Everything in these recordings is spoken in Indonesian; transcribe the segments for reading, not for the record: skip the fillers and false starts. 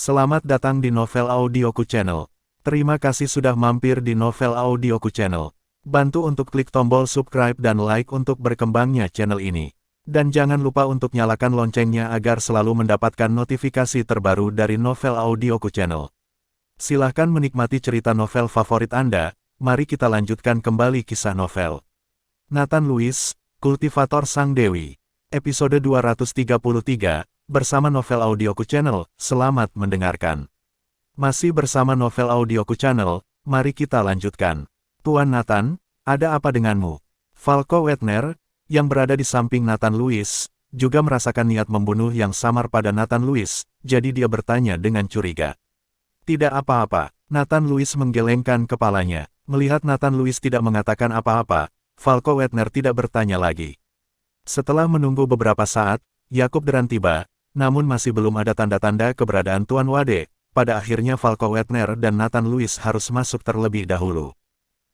Selamat datang di Novel Audioku Channel. Terima kasih sudah mampir di Novel Audioku Channel. Bantu untuk klik tombol subscribe dan like untuk berkembangnya channel ini. Dan jangan lupa untuk nyalakan loncengnya agar selalu mendapatkan notifikasi terbaru dari Novel Audioku Channel. Silahkan menikmati cerita novel favorit Anda. Mari kita lanjutkan kembali kisah novel Nathan Lewis, Kultivator Sang Dewi. Episode 233, bersama Novel Audioku Channel. Selamat mendengarkan. Masih bersama Novel Audioku Channel, mari kita lanjutkan. Tuan Nathan, ada apa denganmu? Falco Wetner, yang berada di samping Nathan Lewis, juga merasakan niat membunuh yang samar pada Nathan Lewis, jadi dia bertanya dengan curiga. Tidak apa-apa, Nathan Lewis menggelengkan kepalanya. Melihat Nathan Lewis tidak mengatakan apa-apa, Falco Wetner tidak bertanya lagi. Setelah menunggu beberapa saat, Yakub Deran tiba, namun masih belum ada tanda-tanda keberadaan Tuan Wade. Pada akhirnya Falco Wetner dan Nathan Lewis harus masuk terlebih dahulu.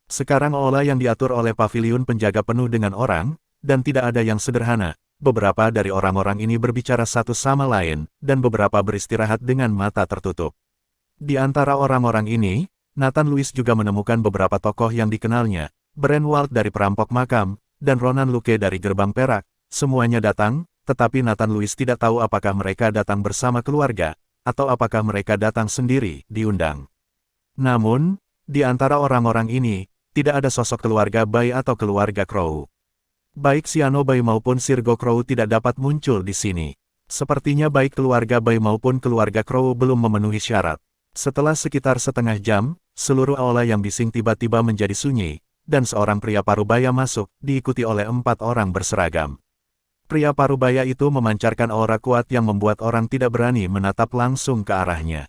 Sekarang olah yang diatur oleh pavilion penjaga penuh dengan orang, dan tidak ada yang sederhana. Beberapa dari orang-orang ini berbicara satu sama lain, dan beberapa beristirahat dengan mata tertutup. Di antara orang-orang ini, Nathan Lewis juga menemukan beberapa tokoh yang dikenalnya, Brand Wald dari perampok makam, dan Ronan Luke dari gerbang perak. Semuanya datang, tetapi Nathan Lewis tidak tahu apakah mereka datang bersama keluarga, atau apakah mereka datang sendiri, diundang. Namun, di antara orang-orang ini, tidak ada sosok keluarga Bai atau keluarga Crow. Baik Siano Bai maupun Sirgo Crow tidak dapat muncul di sini. Sepertinya baik keluarga Bai maupun keluarga Crow belum memenuhi syarat. Setelah sekitar setengah jam, seluruh aula yang bising tiba-tiba menjadi sunyi, dan seorang pria parubaya masuk, diikuti oleh 4 orang berseragam. Pria parubaya itu memancarkan aura kuat yang membuat orang tidak berani menatap langsung ke arahnya.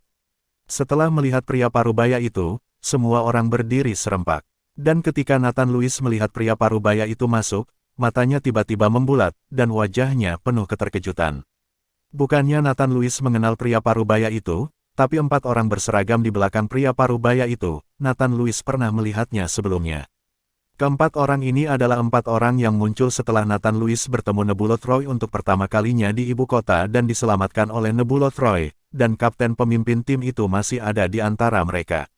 Setelah melihat pria parubaya itu, semua orang berdiri serempak. Dan ketika Nathan Lewis melihat pria parubaya itu masuk, matanya tiba-tiba membulat, dan wajahnya penuh keterkejutan. Bukannya Nathan Lewis mengenal pria parubaya itu, tapi 4 orang berseragam di belakang pria parubaya itu, Nathan Lewis pernah melihatnya sebelumnya. Keempat orang ini adalah 4 orang yang muncul setelah Nathan Lewis bertemu Nebulot Roy untuk pertama kalinya di ibu kota dan diselamatkan oleh Nebulot Roy, dan kapten pemimpin tim itu masih ada di antara mereka.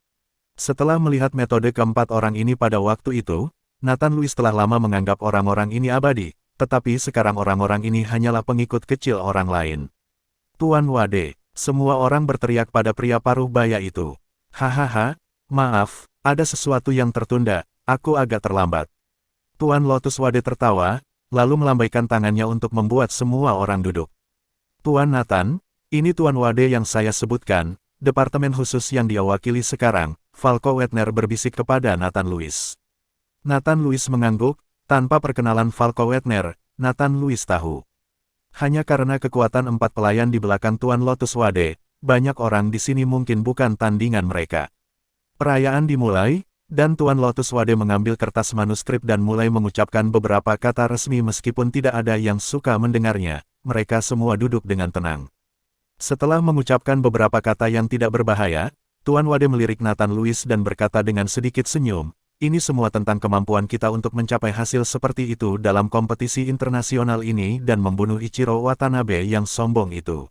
Setelah melihat metode keempat orang ini pada waktu itu, Nathan Lewis telah lama menganggap orang-orang ini abadi, tetapi sekarang orang-orang ini hanyalah pengikut kecil orang lain. Tuan Wade, semua orang berteriak pada pria parubaya itu. Hahaha, maaf, ada sesuatu yang tertunda. Aku agak terlambat. Tuan Lotus Wade tertawa, lalu melambaikan tangannya untuk membuat semua orang duduk. Tuan Nathan, ini Tuan Wade yang saya sebutkan, departemen khusus yang dia wakili sekarang, Falco Wetner berbisik kepada Nathan Lewis. Nathan Lewis mengangguk, tanpa perkenalan Falco Wetner, Nathan Lewis tahu. Hanya karena kekuatan 4 pelayan di belakang Tuan Lotus Wade, banyak orang di sini mungkin bukan tandingan mereka. Perayaan dimulai, dan Tuan Lotus Wade mengambil kertas manuskrip dan mulai mengucapkan beberapa kata resmi meskipun tidak ada yang suka mendengarnya, mereka semua duduk dengan tenang. Setelah mengucapkan beberapa kata yang tidak berbahaya, Tuan Wade melirik Nathan Lewis dan berkata dengan sedikit senyum, ini semua tentang kemampuan kita untuk mencapai hasil seperti itu dalam kompetisi internasional ini dan membunuh Ichiro Watanabe yang sombong itu.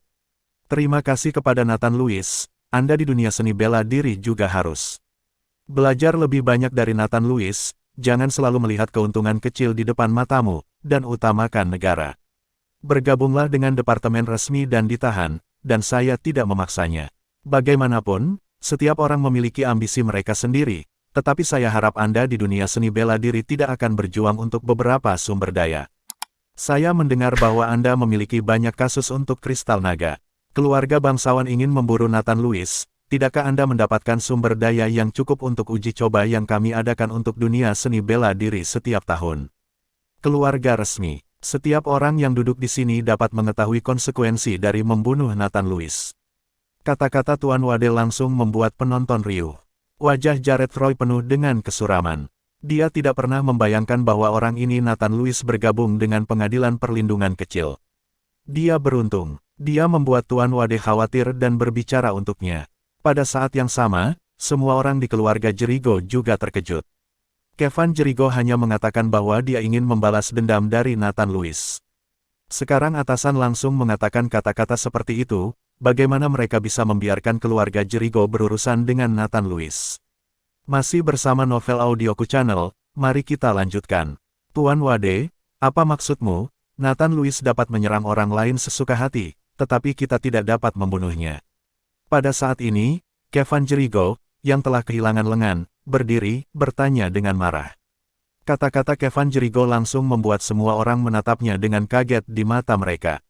Terima kasih kepada Nathan Lewis, Anda di dunia seni bela diri juga harus belajar lebih banyak dari Nathan Lewis, jangan selalu melihat keuntungan kecil di depan matamu, dan utamakan negara. Bergabunglah dengan departemen resmi dan ditahan, dan saya tidak memaksanya. Bagaimanapun, setiap orang memiliki ambisi mereka sendiri, tetapi saya harap Anda di dunia seni bela diri tidak akan berjuang untuk beberapa sumber daya. Saya mendengar bahwa Anda memiliki banyak kasus untuk kristal naga. Keluarga bangsawan ingin memburu Nathan Lewis. Tidakkah Anda mendapatkan sumber daya yang cukup untuk uji coba yang kami adakan untuk dunia seni bela diri setiap tahun? Keluarga resmi. Setiap orang yang duduk di sini dapat mengetahui konsekuensi dari membunuh Nathan Lewis. Kata-kata Tuan Wade langsung membuat penonton riuh. Wajah Jared Roy penuh dengan kesuraman. Dia tidak pernah membayangkan bahwa orang ini Nathan Lewis bergabung dengan pengadilan perlindungan kecil. Dia beruntung. Dia membuat Tuan Wade khawatir dan berbicara untuknya. Pada saat yang sama, semua orang di keluarga Jericho juga terkejut. Kevin Jericho hanya mengatakan bahwa dia ingin membalas dendam dari Nathan Lewis. Sekarang atasan langsung mengatakan kata-kata seperti itu, bagaimana mereka bisa membiarkan keluarga Jericho berurusan dengan Nathan Lewis. Masih bersama Novel Audioku Channel, mari kita lanjutkan. Tuan Wade, apa maksudmu? Nathan Lewis dapat menyerang orang lain sesuka hati, tetapi kita tidak dapat membunuhnya. Pada saat ini, Kevin Jericho, yang telah kehilangan lengan, berdiri, bertanya dengan marah. Kata-kata Kevin Jericho langsung membuat semua orang menatapnya dengan kaget di mata mereka.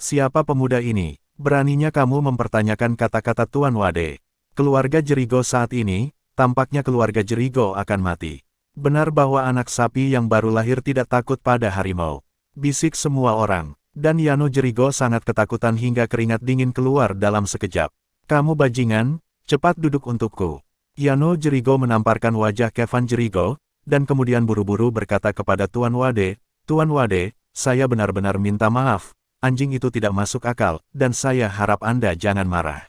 Siapa pemuda ini? Beraninya kamu mempertanyakan kata-kata Tuan Wade. Keluarga Jericho saat ini, tampaknya keluarga Jericho akan mati. Benar bahwa anak sapi yang baru lahir tidak takut pada harimau. Bisik semua orang. Dan Yano Jericho sangat ketakutan hingga keringat dingin keluar dalam sekejap. Kamu bajingan, cepat duduk untukku. Yano Jericho menamparkan wajah Kevin Jericho, dan kemudian buru-buru berkata kepada Tuan Wade, Tuan Wade, saya benar-benar minta maaf, anjing itu tidak masuk akal, dan saya harap Anda jangan marah.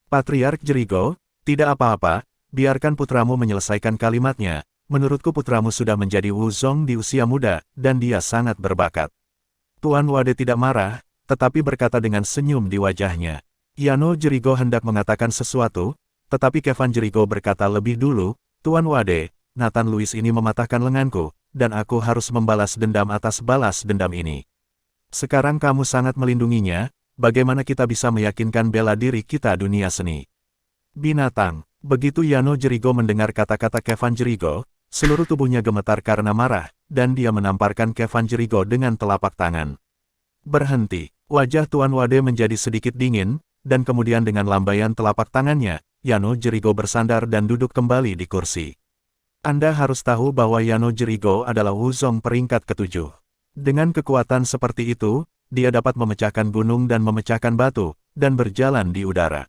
Patriark Jericho, tidak apa-apa, biarkan putramu menyelesaikan kalimatnya. Menurutku putramu sudah menjadi Wuzong di usia muda, dan dia sangat berbakat. Tuan Wade tidak marah, tetapi berkata dengan senyum di wajahnya. Yano Jericho hendak mengatakan sesuatu, tetapi Kevin Jericho berkata lebih dulu, Tuan Wade, Nathan Lewis ini mematahkan lenganku, dan aku harus membalas dendam atas balas dendam ini. Sekarang kamu sangat melindunginya, bagaimana kita bisa meyakinkan bela diri kita dunia seni? Binatang, begitu Yano Jericho mendengar kata-kata Kevin Jericho, seluruh tubuhnya gemetar karena marah, dan dia menamparkan Kevin Jericho dengan telapak tangan. Berhenti, wajah Tuan Wade menjadi sedikit dingin, dan kemudian dengan lambaian telapak tangannya, Yano Jericho bersandar dan duduk kembali di kursi. Anda harus tahu bahwa Yano Jericho adalah Wuzong peringkat ke-7. Dengan kekuatan seperti itu, dia dapat memecahkan gunung dan memecahkan batu, dan berjalan di udara.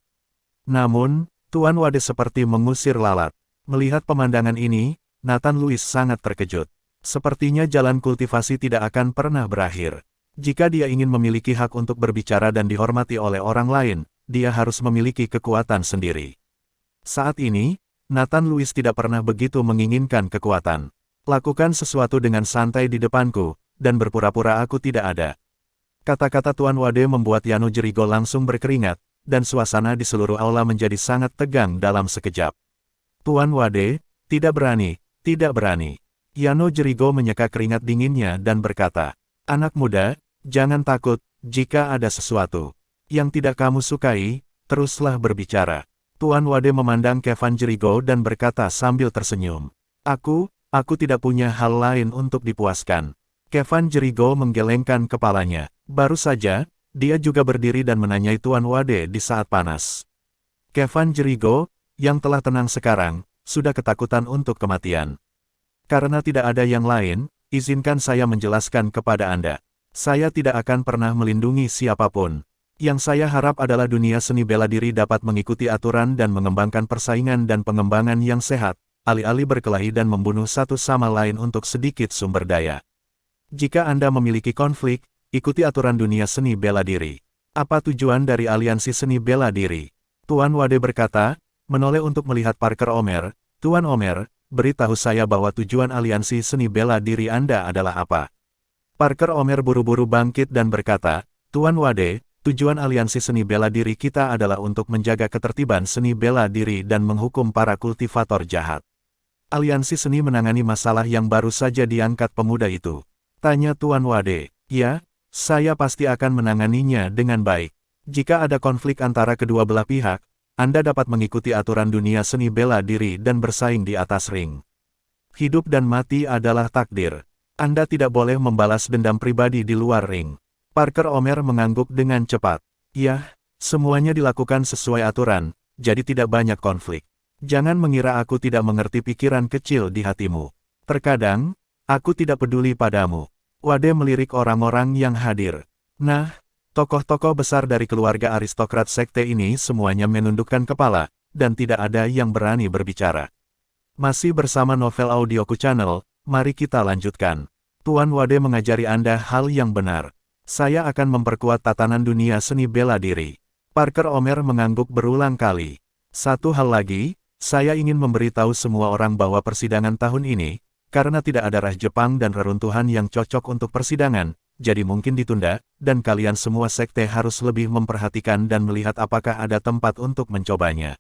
Namun, Tuan Wade seperti mengusir lalat. Melihat pemandangan ini, Nathan Lewis sangat terkejut. Sepertinya jalan kultivasi tidak akan pernah berakhir. Jika dia ingin memiliki hak untuk berbicara dan dihormati oleh orang lain, dia harus memiliki kekuatan sendiri. Saat ini, Nathan Lewis tidak pernah begitu menginginkan kekuatan. Lakukan sesuatu dengan santai di depanku, dan berpura-pura aku tidak ada. Kata-kata Tuan Wade membuat Yano Jericho langsung berkeringat, dan suasana di seluruh aula menjadi sangat tegang dalam sekejap. Tuan Wade, tidak berani. Tidak berani. Yano Jericho menyeka keringat dinginnya dan berkata, anak muda, jangan takut, jika ada sesuatu yang tidak kamu sukai, teruslah berbicara. Tuan Wade memandang Kevin Jericho dan berkata sambil tersenyum. Aku tidak punya hal lain untuk dipuaskan. Kevin Jericho menggelengkan kepalanya. Baru saja, dia juga berdiri dan menanyai Tuan Wade di saat panas. Kevin Jericho, yang telah tenang sekarang, sudah ketakutan untuk kematian. Karena tidak ada yang lain, izinkan saya menjelaskan kepada Anda. Saya tidak akan pernah melindungi siapapun. Yang saya harap adalah dunia seni bela diri dapat mengikuti aturan dan mengembangkan persaingan dan pengembangan yang sehat, alih-alih berkelahi dan membunuh satu sama lain untuk sedikit sumber daya. Jika Anda memiliki konflik, ikuti aturan dunia seni bela diri. Apa tujuan dari aliansi seni bela diri? Tuan Wade berkata, menoleh untuk melihat Parker Omer. Tuan Omer, beritahu saya bahwa tujuan aliansi seni bela diri Anda adalah apa? Parker Omer buru-buru bangkit dan berkata, Tuan Wade, tujuan aliansi seni bela diri kita adalah untuk menjaga ketertiban seni bela diri dan menghukum para kultivator jahat. Aliansi seni menangani masalah yang baru saja diangkat pemuda itu. Tanya Tuan Wade. Ya, saya pasti akan menanganinya dengan baik. Jika ada konflik antara kedua belah pihak, Anda dapat mengikuti aturan dunia seni bela diri dan bersaing di atas ring. Hidup dan mati adalah takdir. Anda tidak boleh membalas dendam pribadi di luar ring. Parker Omer mengangguk dengan cepat. Ya, semuanya dilakukan sesuai aturan, jadi tidak banyak konflik. Jangan mengira aku tidak mengerti pikiran kecil di hatimu. Terkadang, aku tidak peduli padamu. Wade melirik orang-orang yang hadir. Nah, tokoh-tokoh besar dari keluarga aristokrat sekte ini semuanya menundukkan kepala, dan tidak ada yang berani berbicara. Masih bersama Novel Audioku Channel, mari kita lanjutkan. Tuan Wade mengajari Anda hal yang benar. Saya akan memperkuat tatanan dunia seni bela diri. Parker Omer mengangguk berulang kali. Satu hal lagi, saya ingin memberitahu semua orang bahwa persidangan tahun ini, karena tidak ada rah Jepang dan reruntuhan yang cocok untuk persidangan, jadi mungkin ditunda, dan kalian semua sekte harus lebih memperhatikan dan melihat apakah ada tempat untuk mencobanya.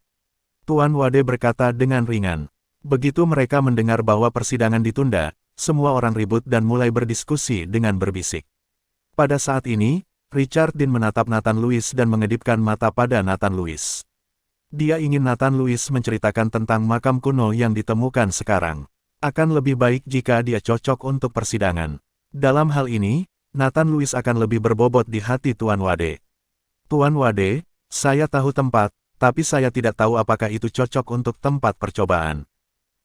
Tuan Wade berkata dengan ringan. Begitu mereka mendengar bahwa persidangan ditunda, semua orang ribut dan mulai berdiskusi dengan berbisik. Pada saat ini, Richard Dean menatap Nathan Lewis dan mengedipkan mata pada Nathan Lewis. Dia ingin Nathan Lewis menceritakan tentang makam kuno yang ditemukan sekarang. Akan lebih baik jika dia cocok untuk persidangan. Dalam hal ini, Nathan Lewis akan lebih berbobot di hati Tuan Wade. Tuan Wade, saya tahu tempat, tapi saya tidak tahu apakah itu cocok untuk tempat percobaan.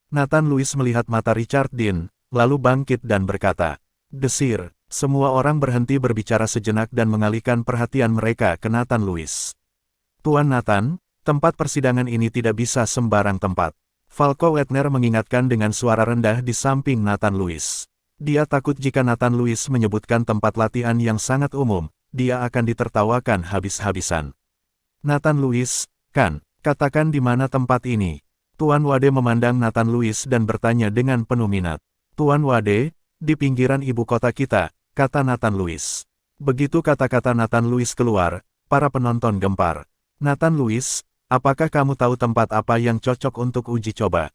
Nathan Lewis melihat mata Richard Dean, lalu bangkit dan berkata, "Desir." Semua orang berhenti berbicara sejenak dan mengalihkan perhatian mereka ke Nathan Lewis. "Tuan Nathan, tempat persidangan ini tidak bisa sembarang tempat." Falco Wetner mengingatkan dengan suara rendah di samping Nathan Lewis. Dia takut jika Nathan Lewis menyebutkan tempat latihan yang sangat umum, dia akan ditertawakan habis-habisan. "Nathan Lewis, kan, katakan di mana tempat ini?" Tuan Wade memandang Nathan Lewis dan bertanya dengan penuh minat. "Tuan Wade, di pinggiran ibu kota kita," kata Nathan Lewis. Begitu kata-kata Nathan Lewis keluar, para penonton gempar. "Nathan Lewis, apakah kamu tahu tempat apa yang cocok untuk uji coba?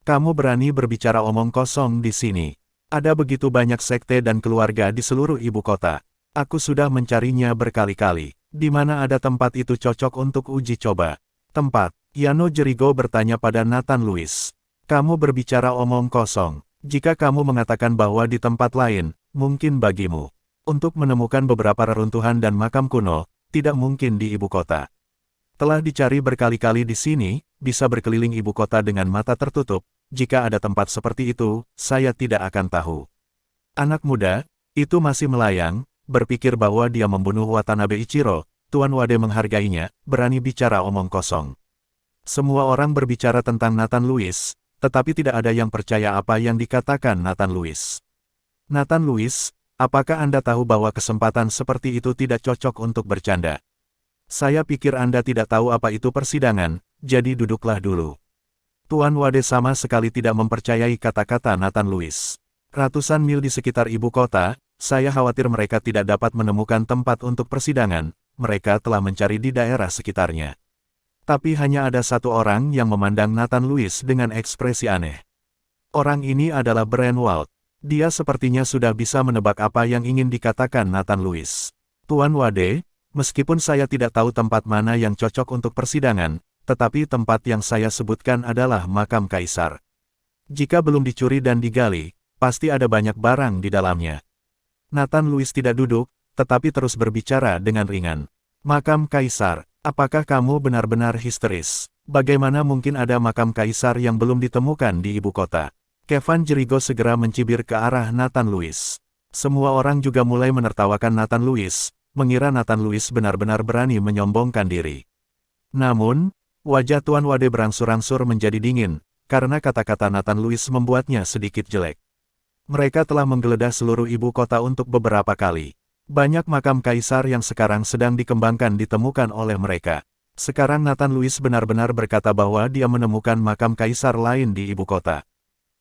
Kamu berani berbicara omong kosong di sini. Ada begitu banyak sekte dan keluarga di seluruh ibu kota. Aku sudah mencarinya berkali-kali. Di mana ada tempat itu cocok untuk uji coba?" "Tempat?" Yano Jericho bertanya pada Nathan Lewis. "Kamu berbicara omong kosong. Jika kamu mengatakan bahwa di tempat lain, mungkin bagimu. Untuk menemukan beberapa reruntuhan dan makam kuno, tidak mungkin di ibu kota. Telah dicari berkali-kali di sini, bisa berkeliling ibu kota dengan mata tertutup. Jika ada tempat seperti itu, saya tidak akan tahu." Anak muda, itu masih melayang, berpikir bahwa dia membunuh Watanabe Ichiro. Tuan Wade menghargainya, berani bicara omong kosong. Semua orang berbicara tentang Nathan Lewis, tetapi tidak ada yang percaya apa yang dikatakan Nathan Lewis. "Nathan Lewis, apakah Anda tahu bahwa kesempatan seperti itu tidak cocok untuk bercanda? Saya pikir Anda tidak tahu apa itu persidangan, jadi duduklah dulu." Tuan Wade sama sekali tidak mempercayai kata-kata Nathan Lewis. "Ratusan mil di sekitar ibu kota, saya khawatir mereka tidak dapat menemukan tempat untuk persidangan, mereka telah mencari di daerah sekitarnya." Tapi hanya ada satu orang yang memandang Nathan Lewis dengan ekspresi aneh. Orang ini adalah Brent Wald. Dia sepertinya sudah bisa menebak apa yang ingin dikatakan Nathan Lewis. "Tuan Wade, meskipun saya tidak tahu tempat mana yang cocok untuk persidangan, tetapi tempat yang saya sebutkan adalah makam kaisar. Jika belum dicuri dan digali, pasti ada banyak barang di dalamnya." Nathan Lewis tidak duduk, tetapi terus berbicara dengan ringan. "Makam kaisar. Apakah kamu benar-benar histeris? Bagaimana mungkin ada makam kaisar yang belum ditemukan di ibu kota?" Kevin Jericho segera mencibir ke arah Nathan Lewis. Semua orang juga mulai menertawakan Nathan Lewis, mengira Nathan Lewis benar-benar berani menyombongkan diri. Namun, wajah Tuan Wade berangsur-angsur menjadi dingin, karena kata-kata Nathan Lewis membuatnya sedikit jelek. Mereka telah menggeledah seluruh ibu kota untuk beberapa kali. Banyak makam kaisar yang sekarang sedang dikembangkan ditemukan oleh mereka. Sekarang Nathan Lewis benar-benar berkata bahwa dia menemukan makam kaisar lain di ibu kota.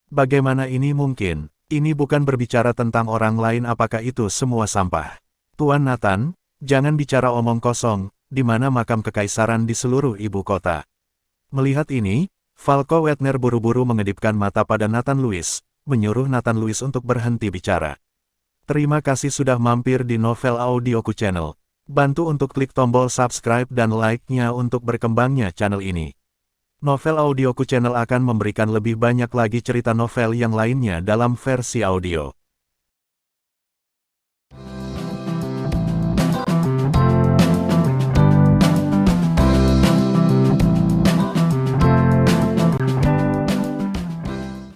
Bagaimana ini mungkin? Ini bukan berbicara tentang orang lain, apakah itu semua sampah? "Tuan Nathan, jangan bicara omong kosong, di mana makam kekaisaran di seluruh ibu kota?" Melihat ini, Falco Wetner buru-buru mengedipkan mata pada Nathan Lewis, menyuruh Nathan Lewis untuk berhenti bicara. Terima kasih sudah mampir di Novel Audioku Channel. Bantu untuk klik tombol subscribe dan like-nya untuk berkembangnya channel ini. Novel Audioku Channel akan memberikan lebih banyak lagi cerita novel yang lainnya dalam versi audio.